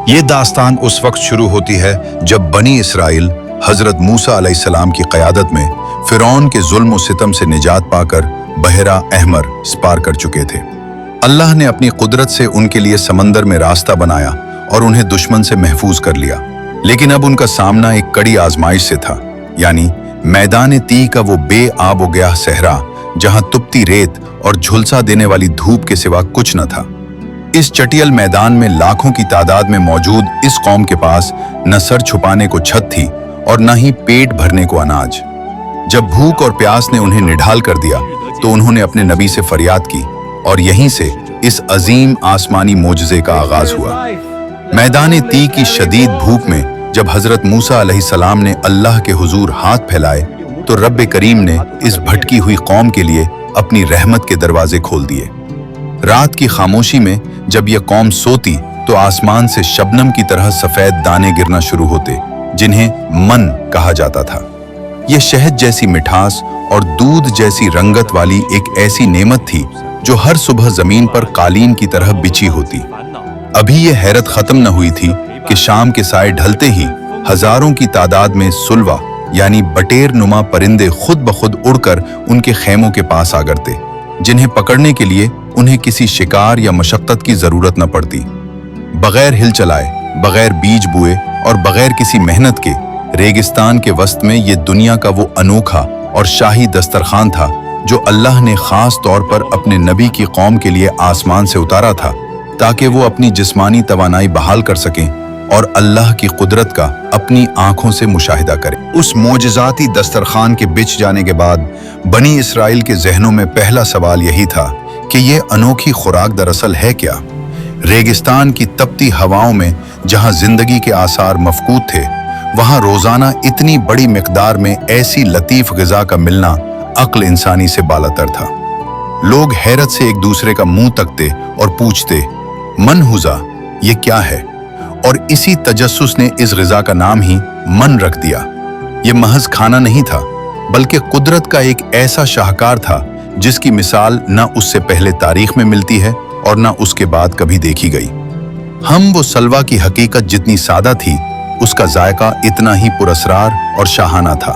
ये दास्तान उस वक्त शुरू होती है जब बनी इसराइल हजरत मूसा अलैहिस्सलाम की क़यादत में फिरौन के जुल्म और सितम से निजात पाकर बहरा अहमर पार कर चुके थे। अल्लाह ने अपनी कुदरत से उनके लिए समंदर में रास्ता बनाया और उन्हें दुश्मन से महफूज कर लिया। लेकिन अब उनका सामना एक कड़ी आजमाइश से था, यानी मैदान ती का वो बेआब व गया सहरा जहां तुपती रेत और झुलसा देने वाली धूप के सिवा कुछ न था। इस चटियल मैदान में लाखों की तादाद में मौजूद इस कौम के पास न सर छुपाने को छत थी और न ही पेट भरने को अनाज। जब भूख और प्यास ने उन्हें निढाल कर दिया तो उन्होंने अपने नबी से फरियाद की और यहीं से इस अजीम आसमानी मोजज़े का आगाज हुआ। मैदान ती की शदीद भूख में जब हजरत मूसा अलैहिस्सलाम ने अल्लाह के हुजूर हाथ फैलाए तो रब करीम ने इस भटकी हुई कौम के लिए अपनी रहमत के दरवाजे खोल दिए। रात की खामोशी में जब यह कौम सोती तो आसमान से शबनम की तरह सफेद दाने गिरना शुरू होते, जिन्हें मन कहा जाता था। यह शहद जैसी मिठास और दूध जैसी रंगत वाली एक ऐसी नेमत थी जो हर सुबह जमीन पर कालीन की तरह बिछी होती। अभी यह हैरत खत्म न हुई थी कि शाम के साए ढलते ही हजारों की तादाद में सुलवा यानी बटेर नुमा परिंदे खुद ब खुद उड़कर उनके खेमों के पास आ गिरते, जिन्हें पकड़ने के लिए उन्हें किसी शिकार या मशक्कत की जरूरत न पड़ती। बगैर हिल चलाए, बगैर बीज बुए और बगैर किसी मेहनत के रेगिस्तान के वस्त में ये दुनिया का वो अनोखा और शाही दस्तरखान था जो अल्लाह ने खास तौर पर अपने नबी की कौम के लिए आसमान से उतारा था ताकि वो अपनी जिस्मानी तवानाई बहाल कर सकें और अल्लाह की कुदरत का अपनी आंखों से मुशाहिदा करें। उस मोजज़ाती दस्तरखान के बिछ जाने के बाद बनी इसराइल के जहनों में पहला सवाल यही था कि ये अनोखी खुराक दरअसल है क्या। रेगिस्तान की तपती हवाओं में जहां जिंदगी के आसार मफकूद थे, वहां रोजाना इतनी बड़ी मिकदार में ऐसी लतीफ ग़िज़ा का मिलना अक्ल इंसानी से बालातर था। लोग हैरत से एक दूसरे का मुंह तकते और पूछते, मन हुज़ा ये क्या है? और इसी तजस्सुस ने इस ग़िज़ा का नाम ही मन रख दिया। ये महज खाना नहीं था बल्कि कुदरत का एक ऐसा शाहकार था जिसकी मिसाल न उससे पहले तारीख में मिलती है और न उसके बाद कभी देखी गई। हम वो सलवा की हकीकत जितनी सादा थी, उसका जायका इतना ही पुरअसरार और शाहाना था।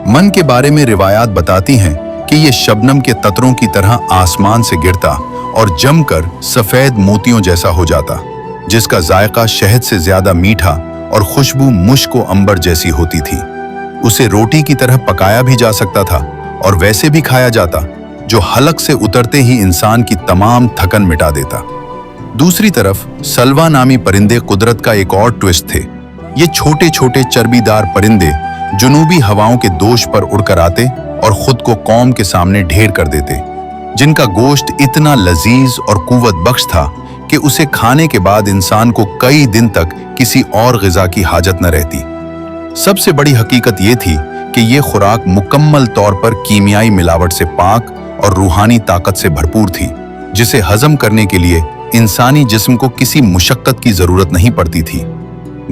मन के बारे में रिवायात बताती हैं कि ये शबनम के ततरों की तरह आसमान से गिरता और जमकर सफेद मोतियों जैसा हो जाता, जिसका जायका शहद से ज्यादा मीठा और खुशबू मुश्क व अंबर जैसी होती थी। उसे रोटी की तरह पकाया भी जा सकता था और वैसे भी खाया जाता, जो हलक से उतरते ही इंसान की तमाम थकन मिटा देता। दूसरी तरफ सलवा नामी परिंदे कुदरत का एक और ट्विस्ट थे। ये छोटे छोटे चर्बीदार परिंदे जुनूबी हवाओं के दोष पर उड़कर आते और खुद को कौम के सामने ढेर कर देते, जिनका गोश्त इतना लजीज और कुव्वत बख्श था कि उसे खाने के बाद इंसान को कई दिन तक किसी और ग़िज़ा की हाजत न रहती। सबसे बड़ी हकीकत ये थी कि ये खुराक मुकम्मल तौर पर कीमियाई मिलावट से पाक और रूहानी ताकत से भरपूर थी, जिसे हजम करने के लिए इंसानी जिस्म को किसी मुशक्कत की जरूरत नहीं पड़ती थी।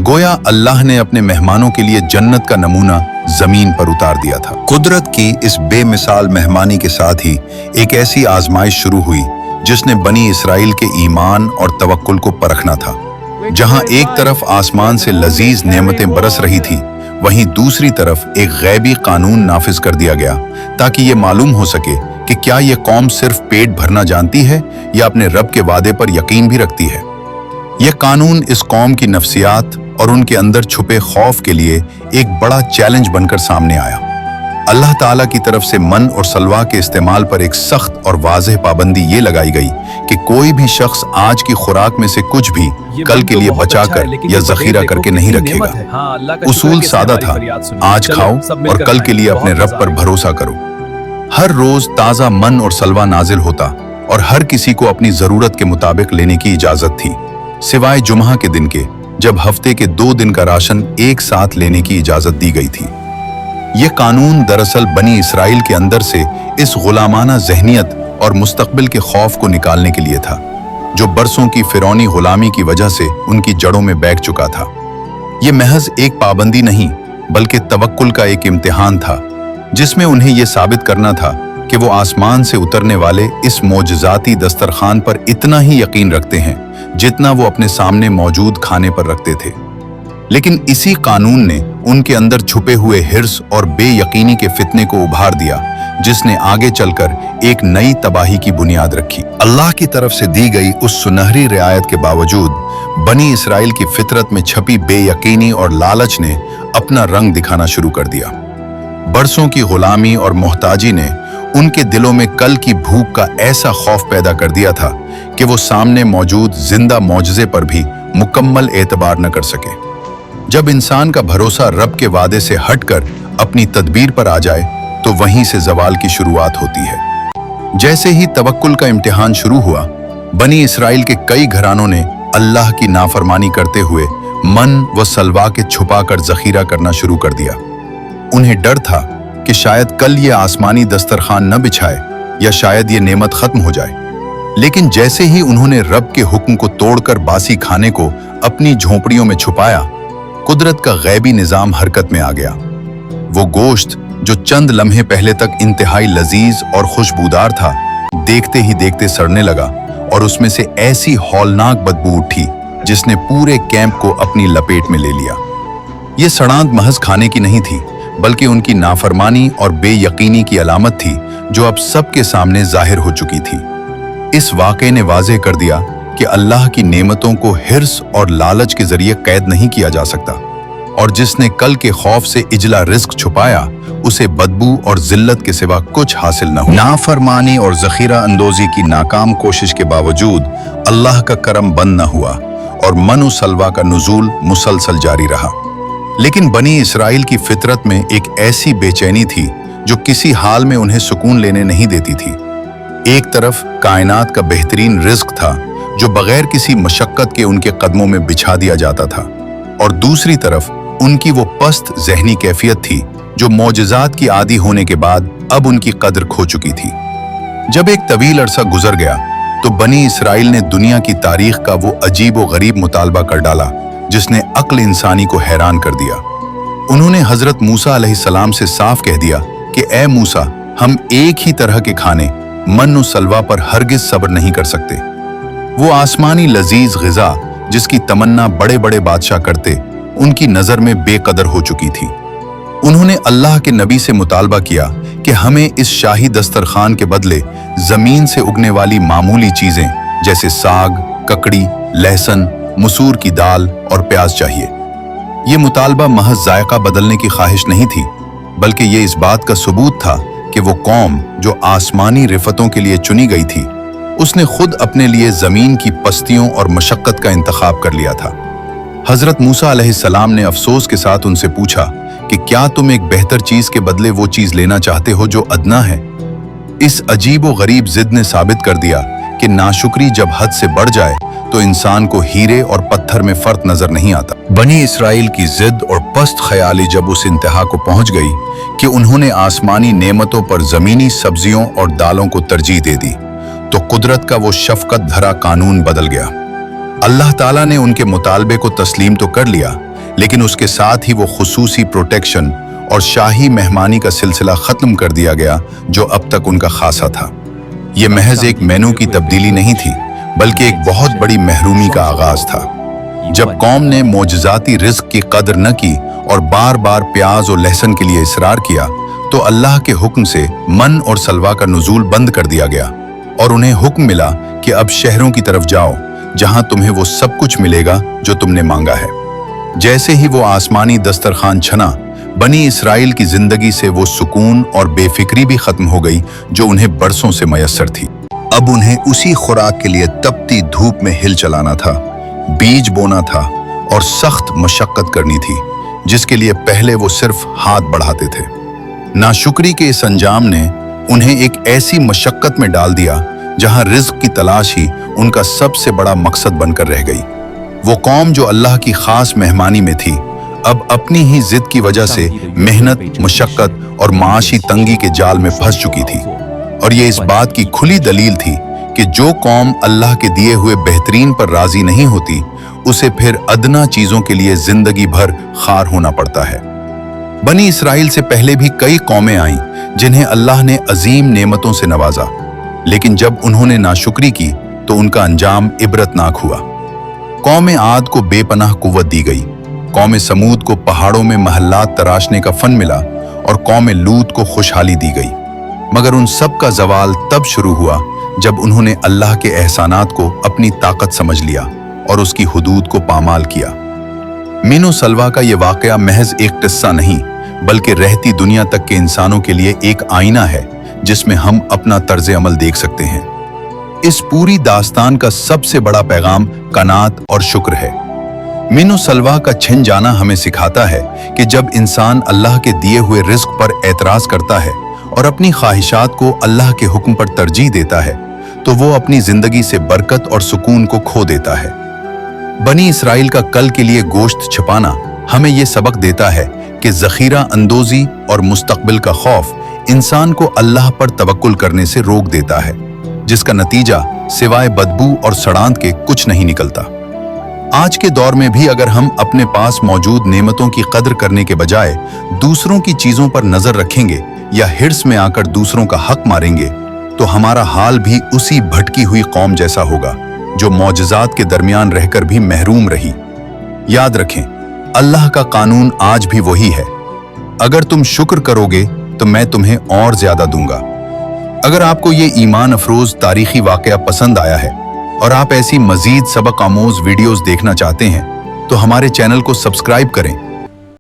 गोया अल्लाह ने अपने मेहमानों के लिए जन्नत का नमूना जमीन पर उतार दिया था। कुदरत की इस बेमिसाल मेहमानी के साथ ही एक ऐसी आजमाइश शुरू हुई जिसने बनी इसराइल के ईमान और तवक्कुल को परखना था। जहां एक तरफ आसमान से लजीज नेमतें बरस रही थी, वहीं दूसरी तरफ एक गैबी कानून नाफिज कर दिया गया ताकि ये मालूम हो सके कि क्या ये कौम सिर्फ पेट भरना जानती है या अपने रब के वादे पर यकीन भी रखती है। यह कानून इस कौम की नफ्सियात और उनके अंदर छुपे खौफ के लिए एक बड़ा चैलेंज बनकर सामने आया। अल्लाह ताला की तरफ से मन और सलवा के इस्तेमाल पर एक सख्त और वाज़ेह पाबंदी ये लगाई गई कि कोई भी शख्स आज की खुराक में से कुछ भी कल के लिए बचाकर या जखीरा करके नहीं रखेगा। उसूल सादा था, आज खाओ और कल के लिए अपने रब पर भरोसा करो। हर रोज ताज़ा मन और सलवा नाजिल होता और हर किसी को अपनी जरूरत के मुताबिक लेने की इजाजत थी, सिवाय जुम्हा के दिन के, जब हफ्ते के 2 दिन का राशन एक साथ लेने की इजाजत दी गई थी। यह कानून दरअसल बनी इसराइल के अंदर से इस गुलामाना जहनियत और मुस्तकबिल के खौफ को निकालने के लिए था, जो बरसों की फिरौनी गुलामी की वजह से उनकी जड़ों में बैठ चुका था। यह महज एक पाबंदी नहीं बल्कि तवक्कुल का एक इम्तिहान था, जिसमें उन्हें यह साबित करना था कि वो आसमान से उतरने वाले इस मोजज़ाती दस्तरखान पर इतना ही यकीन रखते हैं जितना वो अपने सामने मौजूद खाने पर रखते थे। लेकिन इसी कानून ने उनके अंदर छुपे हुए हिर्स और बेयकीनी के फितने को उभार दिया, जिसने आगे चलकर एक नई तबाही की बुनियाद रखी। अल्लाह की तरफ से दी गई उस सुनहरी रियायत के बावजूद बनी इसराइल की फितरत में छपी बेयकीनी और लालच ने अपना रंग दिखाना शुरू कर दिया। बरसों की गुलामी और मोहताजी ने उनके दिलों में कल की भूख का ऐसा खौफ पैदा कर दिया था कि वो सामने मौजूद जिंदा मौजज़े पर भी मुकम्मल एतबार न कर सके। जब इंसान का भरोसा रब के वादे से हटकर अपनी तदबीर पर आ जाए तो वहीं से जवाल की शुरुआत होती है। जैसे ही तवक्कुल का इम्तिहान शुरू हुआ, बनी इसराइल के कई घरानों ने अल्लाह की नाफरमानी करते हुए मन व सलवा के छुपाकर जखीरा करना शुरू कर दिया। उन्हें डर था कि शायद कल ये आसमानी दस्तरखान न बिछाए या शायद ये नेमत खत्म हो जाए। लेकिन जैसे ही उन्होंने रब के हुक्म को तोड़कर बासी खाने को अपनी झोंपड़ियों में छुपाया, कुदरत का गैबी निजाम हरकत में आ गया। वो गोश्त जो चंद लम्हे पहले तक इंतहाई लजीज और खुशबूदार था, देखते ही देखते सड़ने लगा और उसमें से ऐसी हौलनाक बदबू उठी जिसने पूरे कैंप को अपनी लपेट में ले लिया। ये सड़ांत महज खाने की नहीं थी, बल्कि उनकी नाफरमानी और बेयकीनी की अलामत थी जो अब सबके सामने जाहिर हो चुकी थी। इस वाक़े ने वाज़ेह कर दिया कि अल्लाह की नेमतों को हिर्स और लालच के जरिए कैद नहीं किया जा सकता, और जिसने कल के खौफ से इजला रिस्क छुपाया, उसे बदबू और जिल्लत के सिवा कुछ हासिल न हुआ। नाफरमानी और जखीरा अंदोजी की नाकाम कोशिश के बावजूद अल्लाह का करम बंद न हुआ और मनु सलवा का नुज़ूल मुसलसल जारी रहा। लेकिन बनी इसराइल की फितरत में एक ऐसी बेचैनी थी जो किसी हाल में उन्हें सुकून लेने नहीं देती थी। एक तरफ कायनात का बेहतरीन रिस्क था जो बगैर किसी मशक्कत के उनके कदमों में बिछा दिया जाता था, और दूसरी तरफ उनकी वो पस्त ज़हनी कैफियत थी जो मौजज़ात की आदी होने के बाद अब उनकी कदर खो चुकी थी। जब एक तवील अरसा गुजर गया तो बनी इसराइल ने दुनिया की तारीख का वो अजीब व गरीब मुतालबा कर डाला जिसने अक्ल इंसानी को हैरान कर दिया। उन्होंने हजरत मूसा अलैहिस्सलाम से साफ कह दिया कि ए मूसा, हम एक ही तरह के खाने मन व सलवा पर हरगिज सब्र नहीं कर सकते। वो आसमानी लजीज ग़िज़ा जिसकी तमन्ना बड़े बड़े बादशाह करते, उनकी नज़र में बेकदर हो चुकी थी। उन्होंने अल्लाह के नबी से मुतालबा किया कि हमें इस शाही दस्तरखान के बदले ज़मीन से उगने वाली मामूली चीज़ें जैसे साग, ककड़ी, लहसुन, मसूर की दाल और प्याज चाहिए। ये मुतालबा महज जायका बदलने की ख्वाहिश नहीं थी, बल्कि ये इस बात का सबूत था कि वो कौम जो आसमानी रिफतों के लिए चुनी गई थी, उसने खुद अपने लिए ज़मीन की पस्तियों और मशक्क़त का इंतखाब कर लिया था। हज़रत मूसा अलैहिस्सलाम ने अफसोस के साथ उनसे पूछा कि क्या तुम एक बेहतर चीज़ के बदले वो चीज़ लेना चाहते हो जो अदना है? इस अजीब व गरीब जिद ने साबित कर दिया कि नाशुक्री जब हद से बढ़ जाए तो इंसान को हीरे और पत्थर में फर्क नजर नहीं आता। बनी इसराइल की जिद और पस्त ख्याली जब उस इंतहा को पहुंच गई कि उन्होंने आसमानी नेमतों पर जमीनी सब्जियों और दालों को तरजीह दे दी, तो कुदरत का वो शफकत भरा कानून बदल गया। अल्लाह ताला ने उनके मुतालबे को तस्लीम तो कर लिया, लेकिन उसके साथ ही वो खुसूसी प्रोटेक्शन और शाही मेहमानी का सिलसिला खत्म कर दिया गया जो अब तक उनका खासा था। ये महज एक मेनू की तब्दीली नहीं थी, बल्कि एक बहुत बड़ी महरूमी का आगाज था। जब कौम ने मौजज़ाती रिज़्क़ की कदर न की और बार बार प्याज और लहसुन के लिए इसरार किया, तो अल्लाह के हुक्म से मन और सलवा का नुज़ूल बंद कर दिया गया और उन्हें हुक्म मिला कि अब शहरों की तरफ जाओ जहां तुम्हें वो सब कुछ मिलेगा जो तुमने मांगा है। जैसे ही वो आसमानी दस्तरखान छना, बनी इसराइल की जिंदगी से वो सुकून और बेफिक्री भी खत्म हो गई जो उन्हें बरसों से मयस्सर थी। अब उन्हें उसी खुराक के लिए तपती धूप में हिल चलाना था, बीज बोना था और सख्त मशक्कत करनी थी जिसके लिए पहले वो सिर्फ हाथ बढ़ाते थे। नाशुक्री के इस अंजाम ने उन्हें एक ऐसी मशक्कत में डाल दिया जहां रिज़्क़ की तलाश ही उनका सबसे बड़ा मकसद बनकर रह गई। वो कौम जो अल्लाह की खास मेहमानी में थी, अब अपनी ही जिद की वजह से मेहनत, मशक्कत और माशी तंगी के जाल में फंस चुकी थी। और ये इस बात की खुली दलील थी कि जो कौम अल्लाह के दिए हुए बेहतरीन पर राजी नहीं होती, उसे फिर अदना चीजों के लिए जिंदगी भर खार होना पड़ता है। बनी इसराइल से पहले भी कई कौमें आईं जिन्हें अल्लाह ने अजीम नेमतों से नवाजा, लेकिन जब उन्होंने नाशुक्री की तो उनका अंजाम इबरतनाक हुआ। कौम आद को बेपनाह कुव्वत दी गई, कौम समूद को पहाड़ों में महल्लात तराशने का फन मिला और कौम लूत को खुशहाली दी गई। मगर उन सब का जवाल तब शुरू हुआ जब उन्होंने अल्लाह के एहसानात को अपनी ताकत समझ लिया और उसकी हुदूद को पामाल किया। मीनो सलवा का ये वाकया महज एक किस्सा नहीं, बल्कि रहती दुनिया तक के इंसानों के लिए एक आईना है जिसमें हम अपना तर्ज अमल देख सकते हैं। इस पूरी दास्तान का सबसे बड़ा पैगाम कनात और शुक्र है। मीनो सलवा का छिन जाना हमें सिखाता है कि जब इंसान अल्लाह के दिए हुए रिस्क पर एतराज करता है और अपनी ख्वाहिशात को अल्लाह के हुक्म पर तरजीह देता है तो वो अपनी जिंदगी से बरकत और सुकून को खो देता है। बनी इसराइल का कल के लिए गोश्त छिपाना हमें ये सबक देता है कि ज़ख़ीरा अंदोज़ी और मुस्तक़बिल का खौफ इंसान को अल्लाह पर तवक्कुल करने से रोक देता है, जिसका नतीजा सिवाय बदबू और सड़ांत के कुछ नहीं निकलता। आज के दौर में भी अगर हम अपने पास मौजूद नेमतों की कद्र करने के बजाय दूसरों की चीजों पर नजर रखेंगे या हिर्स में आकर दूसरों का हक मारेंगे तो हमारा हाल भी उसी भटकी हुई कौम जैसा होगा जो मौजज़ात के दरमियान रहकर भी महरूम रही। याद रखें, अल्लाह का कानून आज भी वही है, अगर तुम शुक्र करोगे तो मैं तुम्हें और ज्यादा दूंगा। अगर आपको ये ईमान अफरोज तारीखी वाकया पसंद आया है और आप ऐसी मजीद सबक आमोज वीडियोस देखना चाहते हैं तो हमारे चैनल को सब्सक्राइब करें